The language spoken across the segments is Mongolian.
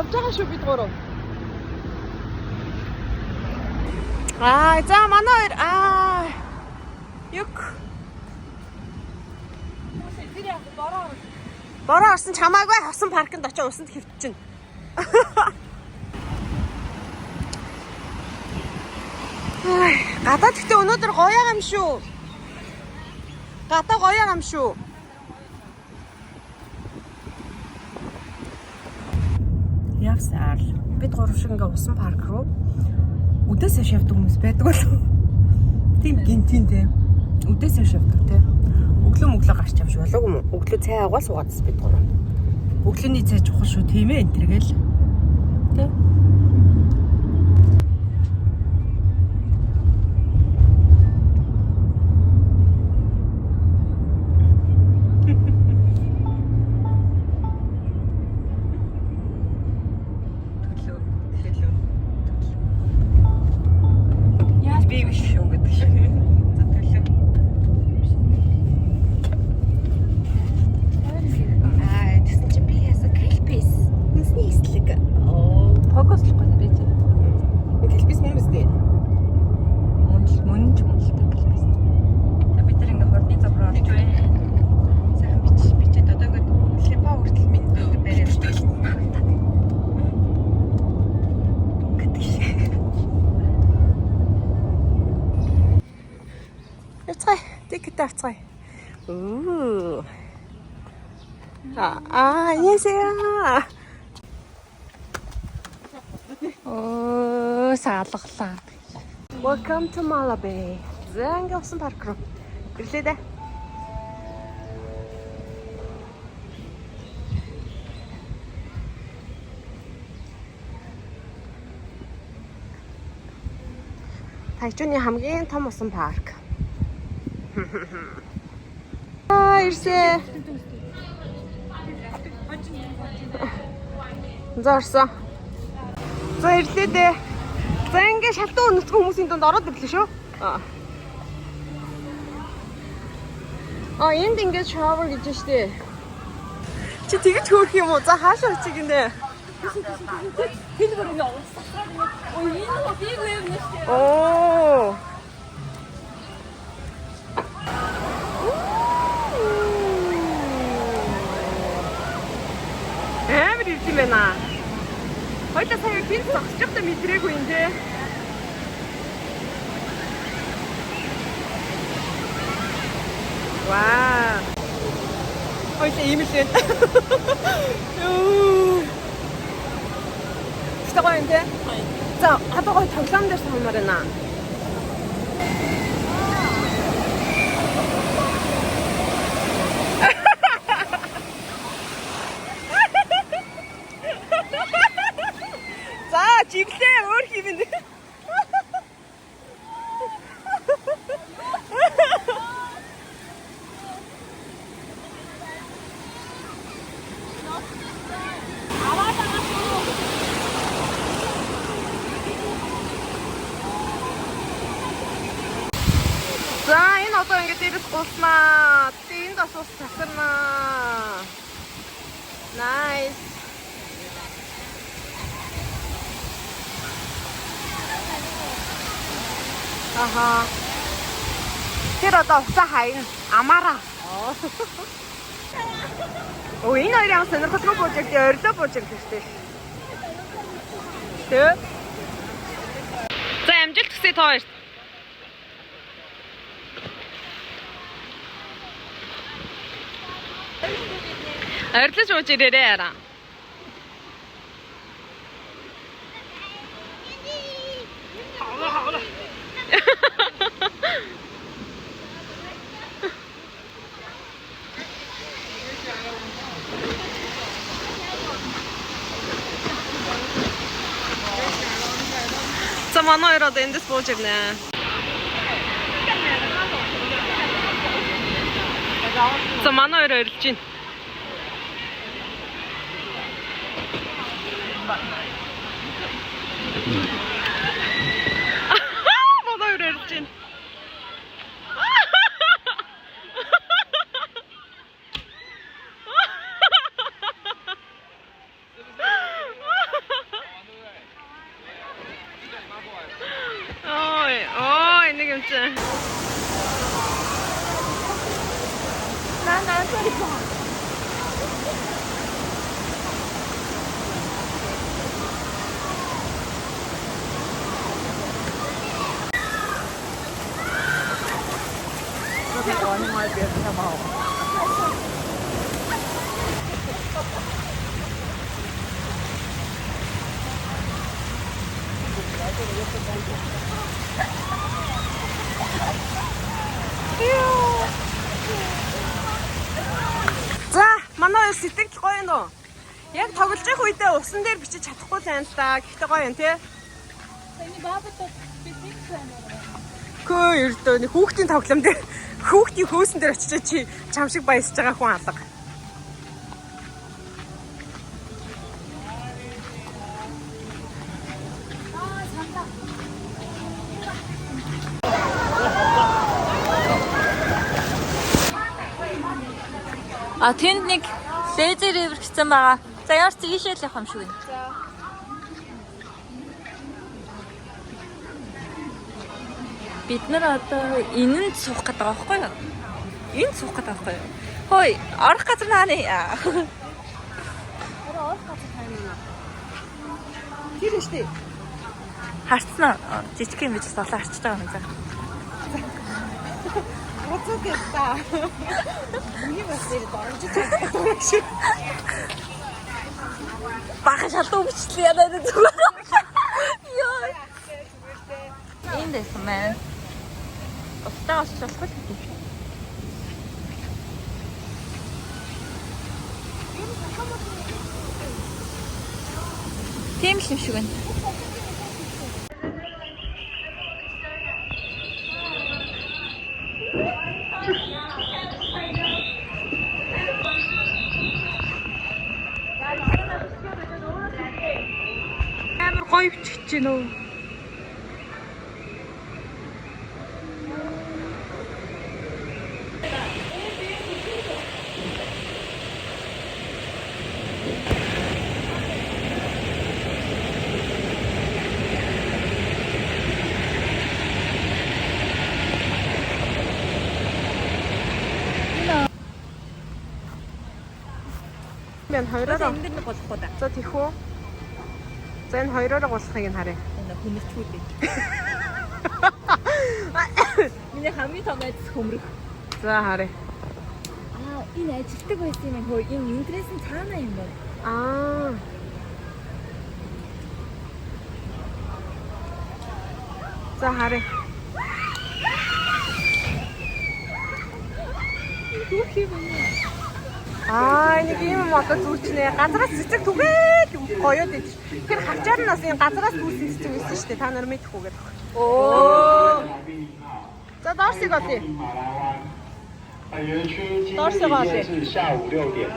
явж байгаа шүү бид гурав. За манай хоёр юг. Бороо орсон чамаагүй хасан паркнд очиж усанд хэвтчихнэ. Гадаад гэхдээ өнөөдөр гоё юм шүү. Гадаа гоё юм шүү. Явсаар бид гурав шиг ингээ усан парк руу үдээс хойш явдаг хүмүүс байдаг болов. Тийм гинтийн те. Үдээс хойш явдаг те. Өглөө гарч явж болов уу? Өглөө цай аваад суугаадс бид гурав. Өглөөний цай чухал шүү тийм ээ энэ төргээл. Тэ? Авцгаая. Ан녕하세요. Саалгалаа. Welcome to Malabai. Зэнгээ усан парк руу ирлээ дээ. Тайчууны хамгийн том усан парк. Ирсэ. Зорсон. За ирлээ дээ. За ингээ шалтан өнөцгөө хүмүүсийн донд ороод ирлээ шүү. Энд ингээ shower гэж штэ. Чи тэгэж хөөх юм уу? За хаашаа очиг нэ. Тэнд бүр ингээ уусаа. Энэ биг вэв нэ штэ. Амар ирсэн байна. Хоёлаа сая бинт зогсчихсан мэдрээгүй юм те. Вау. Хоёлаа ийм л байна. Тэгтээ юм те. За, одоо гоё тоглоом дээр сумаар байна. Живлээ өөр хивэн. За энэ одоо ингэ дээрээс гуснаа. Энд бас ус цахирнаа. Nice. Тэр одоо уцаа хайна. Амаараа. Энэ хоёр ямар сонирхолтой прожект орилоо прожект гэжтэй. Тэ. За амжилт хүсье та хоёрт. Орилж ууж ирээрээ яараа. За манай хоёр одоо эндээс бууж ирнэ. За манай хоёр орилж байна. Манай хоёр орилж байна. 난 소리 봐. За, манай сэтгэл гоё нөө. Яг тоглож явах үедээ усан дээр бичиж чадахгүй сайн л да. Гэхдээ гоё юм тий. Эний баабад бичиж байна. Хөө ердөө нэг хүүхдийн тоглоом дээр хүүхдийн хөөсөн дээр очиж чи чам шиг баясаж байгаа хүн алга. А тэнд нэг лазер эвэрхсэн байгаа. За ямар ч ийшээ л явах юм шиг байна. Бид нар одоо энэнд суух гэдэг байгаа байхгүй юу? Энд суух гэдэг байгаа байхгүй юу? Хөөе, орох газар нааны. Орох газар тайна. Тэр нь штэ. Харцнаа жижиг юм биш болоо харчиж байгаа юм за. Уцуг яста. Миний бас дээр дөрж байгаа шиг. Бага шалуу бичлээ ядаад зүгээр. Йоо. Энд дэсэн мэн. Остаа олчихлоо гэдэг. Тийм л юм шиг байна. Амар гоё бичиж чинь үү. Мен хоёроо Энд нэг болохгүй да. за тийхүү. За энэ хоёроо гулахыг нь харъя. Энэ хүнэрчүүд ээ. Миний хамгийн том айдас хөмрөх. За харъя. Энэ ажилтдаг байсан юм хөө энэ интернетийн цаана юм байна. За харъя. Түүх юм байна. Нэг юм одоо зүрчнээ. Газраас цэцэг түгээд гоё дээ. Тэр хавчаар нь бас энэ газраас дүүсэн цэцэг байсан шүү дээ. Та нар мэдэхгүйгээр. Оо. За дорсыг олъё. 园区今日时间是下午6点，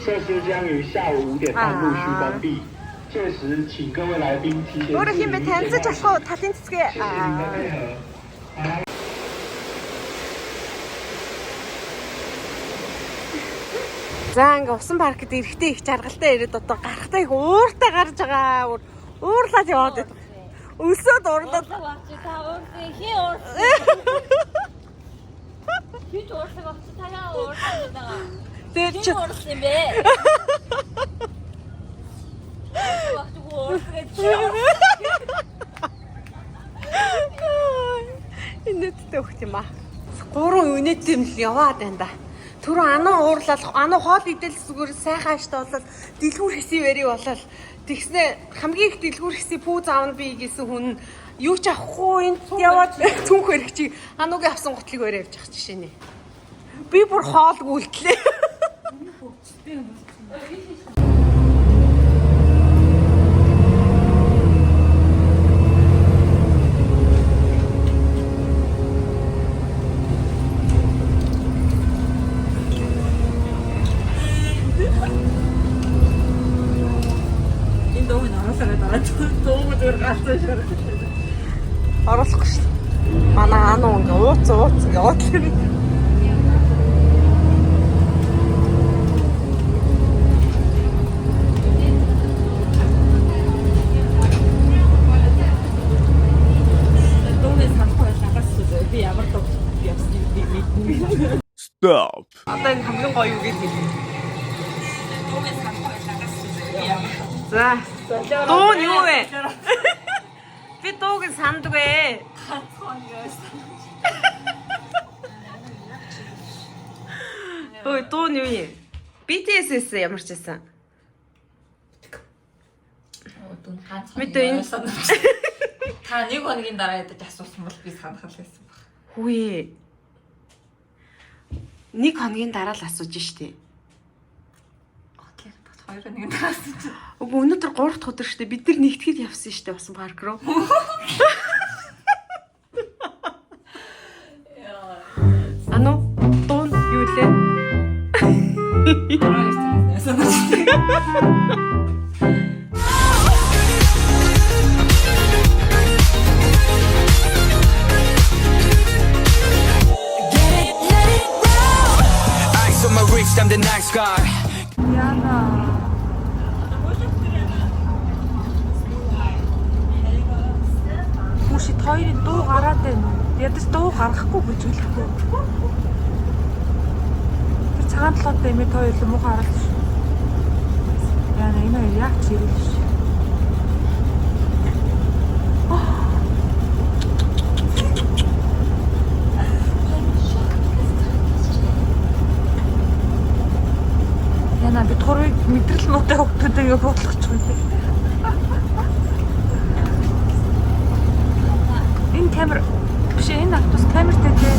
设施将于下午5点半陆续关闭。届时，请各位来宾提前。 Өөрөө хин бэ таньцаж авахгүй талын цэцгээ. За ингээ усан паркд эрэхтэй их жаргалтай ирээд одоо гарахтаа их ууртай гарч байгаа. Уурлаад яваад байдаг. Өсөөд уурлаад. Та уурсан хин уурсан. Хин уурсан багч тага уурсан байгаа. Тэгээд Хин уурсан юм бэ? Багч уурсан гэж. Инээдтэй хөх юм аа. 3 үнэт юм л яваад байна да. Түрүү ануу уурлал ануу хоол идэл зүгээр сайхан аштай болол дэлгүүр хэсий барий болол тэгснэ хамгийн их дэлгүүр хэсий пүүз аавна би гэсэн хүн юу ч авахгүй энд яваад цүнх өрөх чи ануугийн авсан гутлыг өрөө явж ах жишээ нэ. Би бүр хоолгүй үлдлээ. Оруулахгүй шүү. Манай ануу ингээ ууц яваад л юм. Stop. Одоо энэ хамгийн гоё юу гэдэг. За. Дуу нь юу вэ? Би дууг нь сандгүй. Ой, дуу нь юу юм? BTS ямар ч байсан. Мэдээ энэ Та нэг хоногийн дараа ядаж асуусан бол би санах байсан баг. Хүү. Нэг хоногийн дараа л асууж штэ. Окей, бат 2 хоногийн дараа асууж. Үгүй өнөөдөр 3 дахь өдөр штэ. Бид нар нэгтгэд явсан штэ басан парк руу. Ано, дуу юу лээ? Ice on my wrist, I'm the nice guy. Хүүшид хоёрын дуу гараад байна уу? Ядаж дуу гаргахгүй гэж үлэхгүй. Тэр цагаан толгойтой эмээ хоёр л муу гараад ш. Яна энэ хоёр яг чирэл ш. Яна бид гурвыг мэдрэл муутай хөвгтүүдээ буудлах ч юм бэ. Энэ камер биш энэ автобус камертай тий.